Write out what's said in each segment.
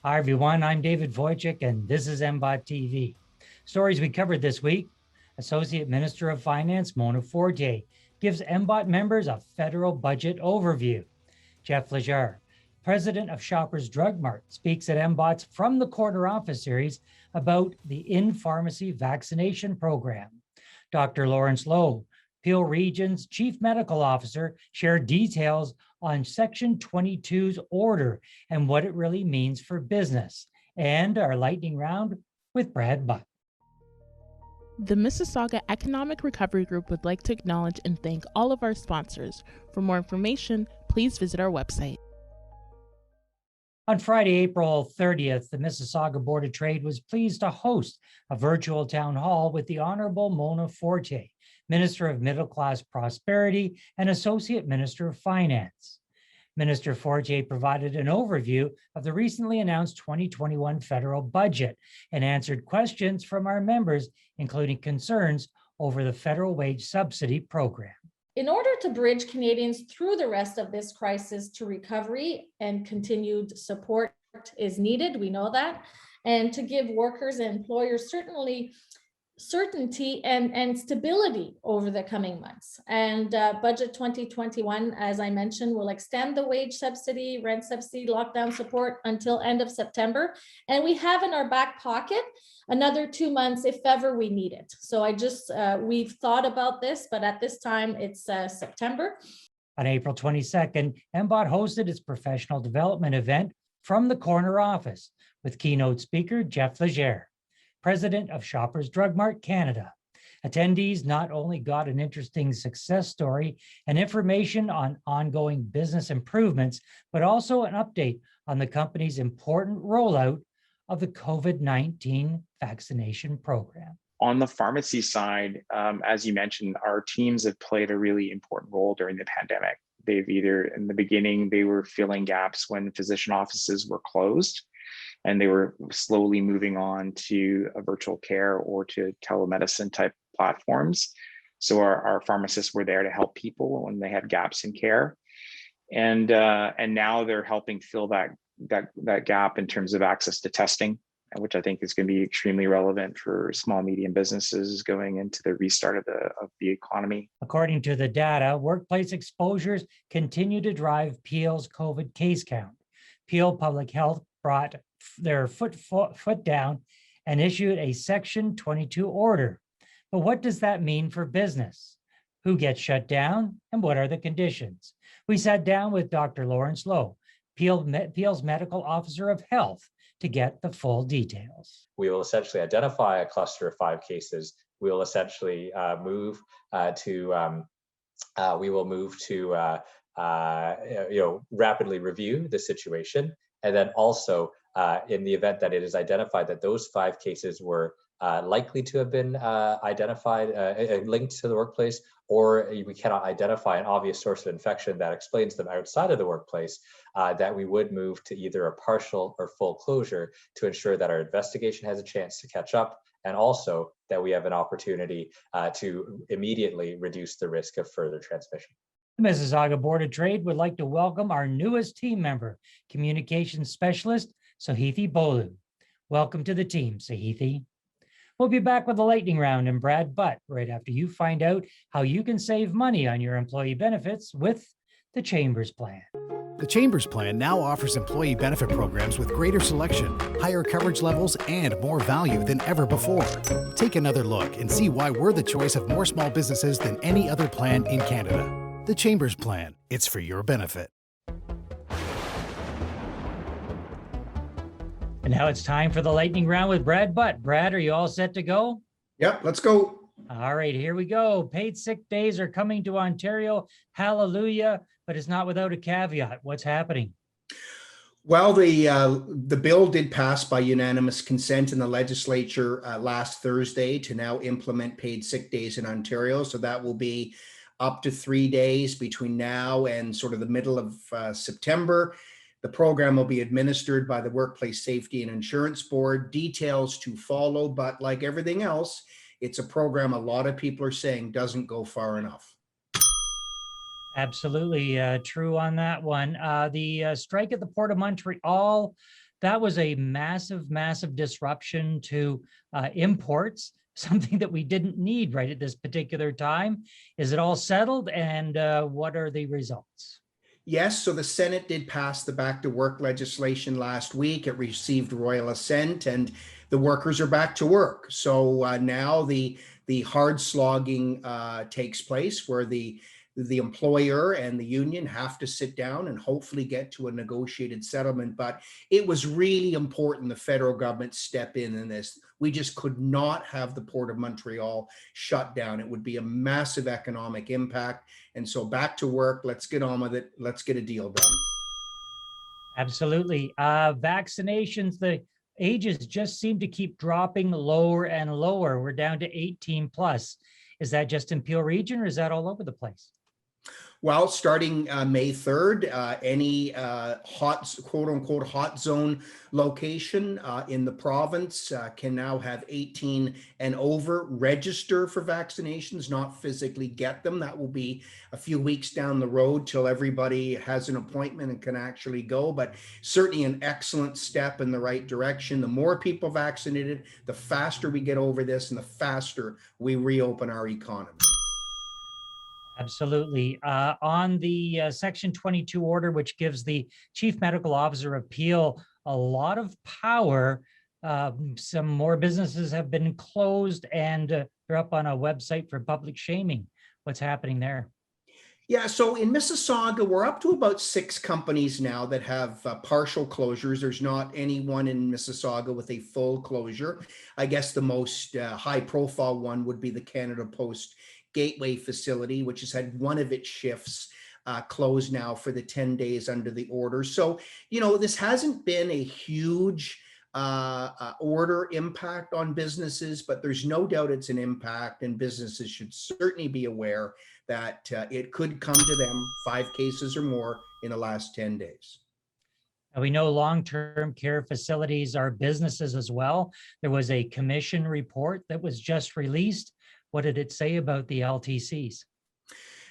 Hi, everyone. I'm David Wojcik, and this is MBOT TV. Stories we covered this week. Associate Minister of Finance Mona Fortier gives MBOT members a federal budget overview. Jeff Leger, president of Shoppers Drug Mart, speaks at MBOT's From the Corner Office series about the in-pharmacy vaccination program. Dr. Lawrence Lowe, Peel Region's Chief Medical Officer, shared details on Section 22's order and what it really means for business. And our lightning round with Brad Butt. The Mississauga Economic Recovery Group would like to acknowledge and thank all of our sponsors. For more information, please visit our website. On Friday, April 30th, the Mississauga Board of Trade was pleased to host a virtual town hall with the Honorable Mona Fortier, Minister of Middle Class Prosperity and Associate Minister of Finance. Minister Fortier provided an overview of the recently announced 2021 federal budget and answered questions from our members, including concerns over the federal wage subsidy program. In order to bridge Canadians through the rest of this crisis to recovery and continued support is needed, we know that, and to give workers and employers certainty and stability over the coming months. And budget 2021, as I mentioned, will extend the wage subsidy, rent subsidy, lockdown support until end of September. And we have in our back pocket another 2 months if ever we need it. So we've thought about this, but at this time it's September. On April 22nd, MBOT hosted its professional development event From the Corner Office with keynote speaker Jeff Leger, president of Shoppers Drug Mart Canada. Attendees not only got an interesting success story and information on ongoing business improvements, but also an update on the company's important rollout of the COVID-19 vaccination program. On the pharmacy side, as you mentioned, our teams have played a really important role during the pandemic. They've either, in the beginning, they were filling gaps when physician offices were closed, and they were slowly moving on to a virtual care or to telemedicine type platforms. So our pharmacists were there to help people when they had gaps in care. And now they're helping fill that gap in terms of access to testing, which I think is going to be extremely relevant for small, medium businesses going into the restart of the economy. According to the data, workplace exposures continue to drive Peel's COVID case count. Peel Public Health brought their foot down and issued a Section 22 order. But what does that mean for business? Who gets shut down and what are the conditions? We sat down with Dr. Lawrence Lowe, Peel's Medical Officer of Health, to get the full details. We will essentially identify a cluster of 5 cases. We will essentially move to rapidly review the situation. And then also in the event that it is identified that those 5 cases were likely to have been identified, linked to the workplace, or we cannot identify an obvious source of infection that explains them outside of the workplace, that we would move to either a partial or full closure to ensure that our investigation has a chance to catch up, and also that we have an opportunity to immediately reduce the risk of further transmission. The Mississauga Board of Trade would like to welcome our newest team member, Communications Specialist, Sahithi Bolu. Welcome to the team, Sahithi. We'll be back with the lightning round and Brad Butt right after you find out how you can save money on your employee benefits with the Chambers Plan. The Chambers Plan now offers employee benefit programs with greater selection, higher coverage levels, and more value than ever before. Take another look and see why we're the choice of more small businesses than any other plan in Canada. The Chambers Plan. It's for your benefit. And now it's time for the lightning round with Brad Butt. Brad, are you all set to go? Yep, let's go. All right, here we go. Paid sick days are coming to Ontario. Hallelujah, but it's not without a caveat. What's happening? Well, the bill did pass by unanimous consent in the legislature last Thursday to now implement paid sick days in Ontario. So that will be up to 3 days between now and sort of the middle of September. The program will be administered by the Workplace Safety and Insurance Board. Details to follow, but like everything else, it's a program a lot of people are saying doesn't go far enough. Absolutely true on that one. The strike at the Port of Montreal, that was a massive, massive disruption to imports, something that we didn't need right at this particular time. Is it all settled, and what are the results? Yes, so the Senate did pass the back to work legislation last week. It received royal assent, and the workers are back to work. So now the hard slogging takes place, where the employer and the union have to sit down and hopefully get to a negotiated settlement. But it was really important the federal government step in this. We just could not have the Port of Montreal shut down. It would be a massive economic impact. And so back to work, let's get on with it. Let's get a deal done. Absolutely. Vaccinations, the ages just seem to keep dropping lower and lower. We're down to 18 plus. Is that just in Peel Region, or is that all over the place? Well, starting May 3rd, any quote unquote hot zone location in the province can now have 18 and over register for vaccinations, not physically get them. That will be a few weeks down the road till everybody has an appointment and can actually go, but certainly an excellent step in the right direction. The more people vaccinated, the faster we get over this and the faster we reopen our economy. Absolutely. On the Section 22 order, which gives the Chief Medical Officer of Peel a lot of power, some more businesses have been closed, and they're up on a website for public shaming. What's happening there? Yeah, so in Mississauga, we're up to about 6 companies now that have partial closures. There's not anyone in Mississauga with a full closure. I guess the most high-profile one would be the Canada Post Gateway facility, which has had one of its shifts closed now for the 10 days under the order. So, this hasn't been a huge order impact on businesses, but there's no doubt it's an impact, and businesses should certainly be aware that it could come to them 5 cases or more in the last 10 days. We know long-term care facilities are businesses as well. There was a commission report that was just released. What did it say about the LTCs?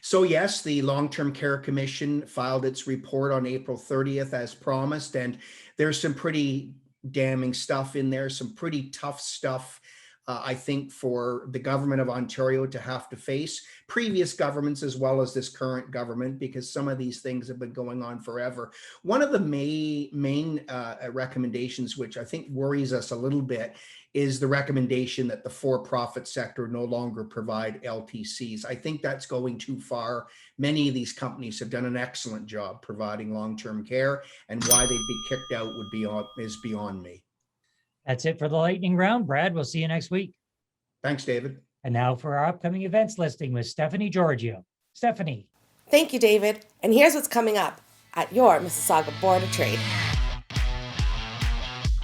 So yes, the Long-Term Care Commission filed its report on April 30th as promised, and there's some pretty damning stuff in there, some pretty tough stuff, I think, for the government of Ontario to have to face, previous governments as well as this current government, because some of these things have been going on forever. One of the main recommendations, which I think worries us a little bit, is the recommendation that the for-profit sector no longer provide LTCs. I think that's going too far. Many of these companies have done an excellent job providing long-term care, and why they'd be kicked out is beyond me. That's it for the lightning round. Brad, we'll see you next week. Thanks, David. And now for our upcoming events listing with Stephanie Giorgio. Stephanie. Thank you, David. And here's what's coming up at your Mississauga Board of Trade.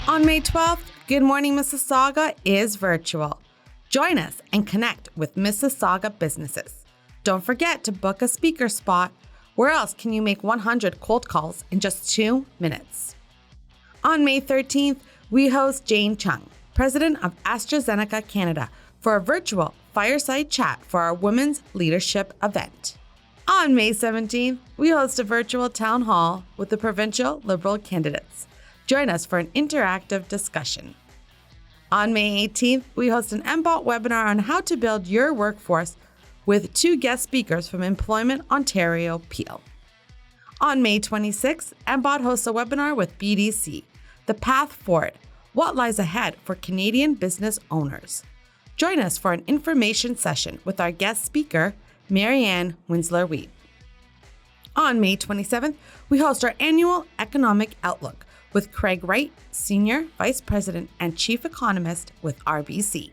On May 12th, Good Morning Mississauga is virtual. Join us and connect with Mississauga businesses. Don't forget to book a speaker spot. Where else can you make 100 cold calls in just 2 minutes? On May 13th, we host Jane Chung, President of AstraZeneca Canada, for a virtual fireside chat for our Women's Leadership event. On May 17th, we host a virtual town hall with the provincial Liberal candidates. Join us for an interactive discussion. On May 18th, we host an MBOT webinar on how to build your workforce with 2 guest speakers from Employment Ontario Peel. On May 26th, MBOT hosts a webinar with BDC, The Path Forward, What Lies Ahead for Canadian Business Owners. Join us for an information session with our guest speaker, Marianne Winsler-Wheat. On May 27th, we host our annual Economic Outlook with Craig Wright, Senior Vice President and Chief Economist with RBC.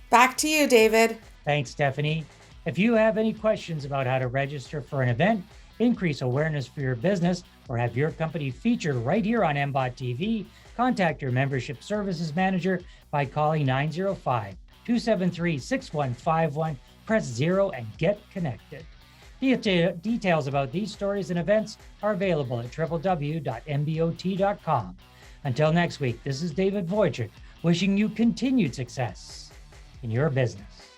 Back to you, David. Thanks, Stephanie. If you have any questions about how to register for an event, increase awareness for your business, or have your company featured right here on MBOT TV, contact your membership services manager by calling 905-273-6151, press 0 and get connected. Details about these stories and events are available at www.mbot.com. Until next week, this is David Wojcik wishing you continued success in your business.